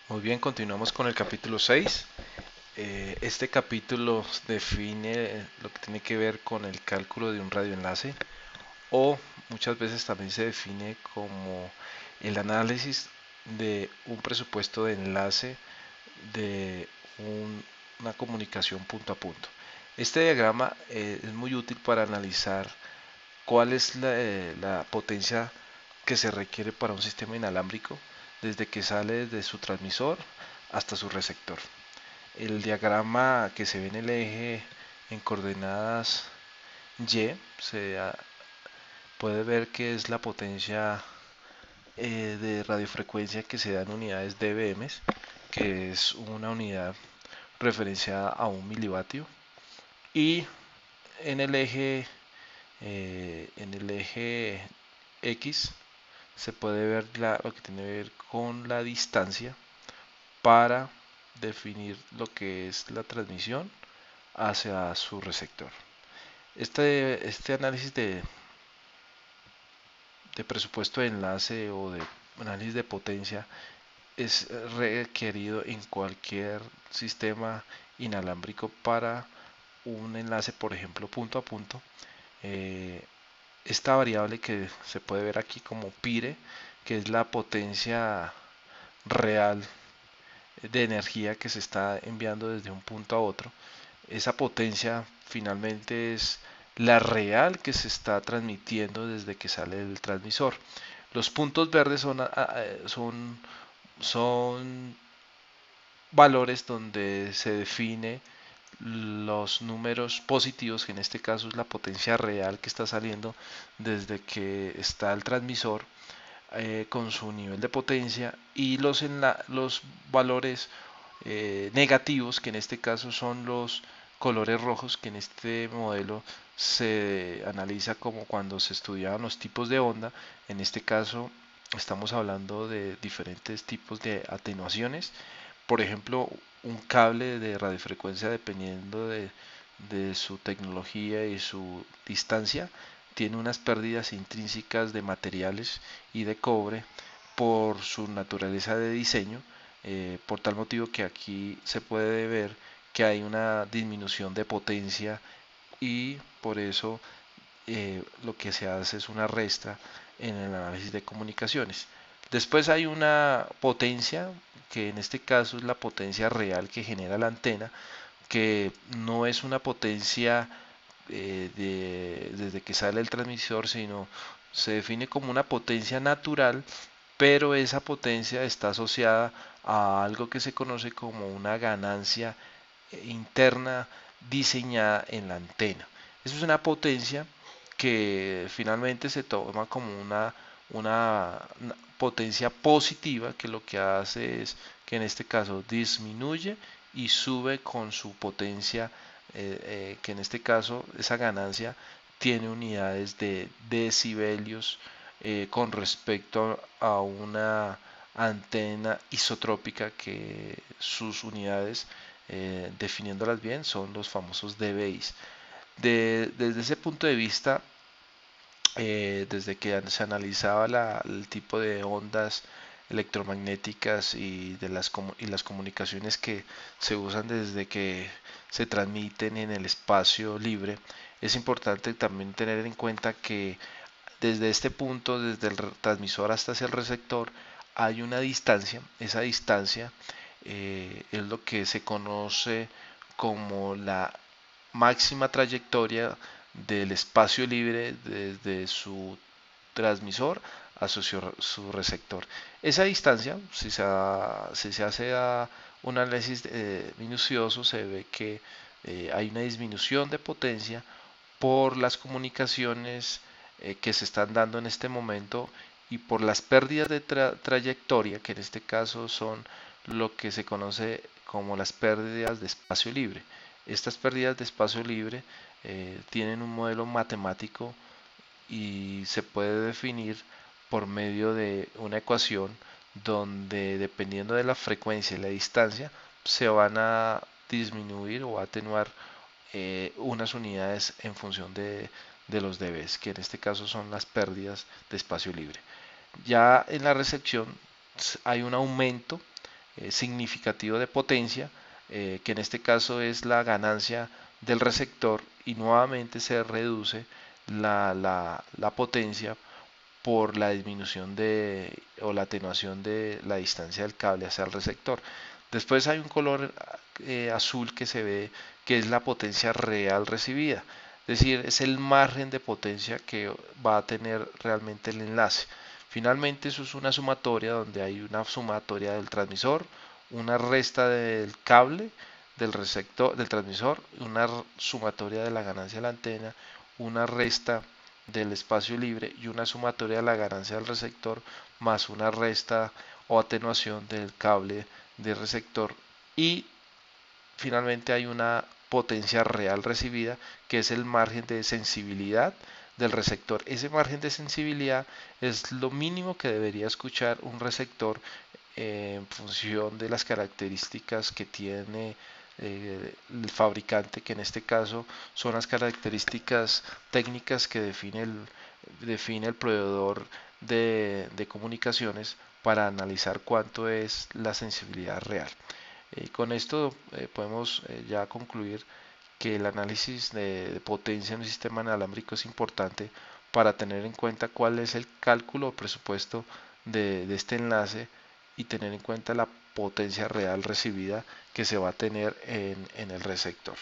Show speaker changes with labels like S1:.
S1: Muy bien, continuamos con el capítulo 6. Este capítulo define lo que tiene que ver con el cálculo de un radioenlace o muchas veces también se define como el análisis de un presupuesto de enlace de una comunicación punto a punto. Este diagrama es muy útil para analizar cuál es la potencia que se requiere para un sistema inalámbrico desde que sale desde su transmisor hasta su receptor. El diagrama que se ve en el eje en coordenadas Y puede ver que es la potencia de radiofrecuencia que se da en unidades dBm, que es una unidad referenciada a un milivatio. Y en el eje, X se puede ver lo que tiene que ver con la distancia para definir lo que es la transmisión hacia su receptor. Este análisis de presupuesto de enlace o de análisis de potencia es requerido en cualquier sistema inalámbrico para un enlace, por ejemplo, punto a punto. Eh, esta variable que se puede ver aquí como pire, que es la potencia real de energía que se está enviando desde un punto a otro. Esa potencia finalmente es la real que se está transmitiendo desde que sale del transmisor. Los puntos verdes son valores donde se define los números positivos, que en este caso es la potencia real que está saliendo desde que está el transmisor con su nivel de potencia, y los valores negativos, que en este caso son los colores rojos, que en este modelo se analiza como cuando se estudiaban los tipos de onda. En este caso estamos hablando de diferentes tipos de atenuaciones. Por ejemplo, un cable de radiofrecuencia, dependiendo de su tecnología y su distancia, tiene unas pérdidas intrínsecas de materiales y de cobre por su naturaleza de diseño, por tal motivo que aquí se puede ver que hay una disminución de potencia, y por eso lo que se hace es una resta en el análisis de comunicaciones. Después hay una potencia, que en este caso es la potencia real que genera la antena, que no es una potencia desde que sale el transmisor, sino se define como una potencia natural, pero esa potencia está asociada a algo que se conoce como una ganancia interna diseñada en la antena. Eso es una potencia que finalmente se toma como una potencia positiva, que lo que hace es que en este caso disminuye y sube con su potencia, que en este caso esa ganancia tiene unidades de decibelios con respecto a una antena isotrópica, que sus unidades, definiéndolas bien, son los famosos dBis. Desde ese punto de vista, desde que se analizaba el tipo de ondas electromagnéticas y las comunicaciones que se usan desde que se transmiten en el espacio libre, es importante también tener en cuenta que desde este punto, desde el transmisor hasta el receptor, hay una distancia. Esa distancia es lo que se conoce como la máxima trayectoria del espacio libre desde su transmisor a su receptor. Esa distancia, si se hace un análisis minucioso, se ve que hay una disminución de potencia por las comunicaciones que se están dando en este momento, y por las pérdidas de trayectoria, que en este caso son lo que se conoce como las pérdidas de espacio libre. Estas pérdidas de espacio libre tienen un modelo matemático y se puede definir por medio de una ecuación donde, dependiendo de la frecuencia y la distancia, se van a disminuir o atenuar unas unidades en función de los dBs, que en este caso son las pérdidas de espacio libre. Ya en la recepción hay un aumento significativo de potencia, que en este caso es la ganancia del receptor, y nuevamente se reduce la potencia por la disminución o la atenuación de la distancia del cable hacia el receptor. Después hay un color azul que se ve, que es la potencia real recibida, es decir, es el margen de potencia que va a tener realmente el enlace. Finalmente eso es una sumatoria donde hay una sumatoria del transmisor, una resta del cable del receptor del transmisor, una sumatoria de la ganancia de la antena, una resta del espacio libre y una sumatoria de la ganancia del receptor más una resta o atenuación del cable del receptor, y finalmente hay una potencia real recibida, que es el margen de sensibilidad del receptor. Ese margen de sensibilidad es lo mínimo que debería escuchar un receptor en función de las características que tiene el fabricante, que en este caso son las características técnicas que define el proveedor de comunicaciones para analizar cuánto es la sensibilidad real. Con esto podemos ya concluir que el análisis de potencia en un sistema inalámbrico es importante para tener en cuenta cuál es el cálculo o presupuesto de este enlace, y tener en cuenta la potencia real recibida que se va a tener en el receptor.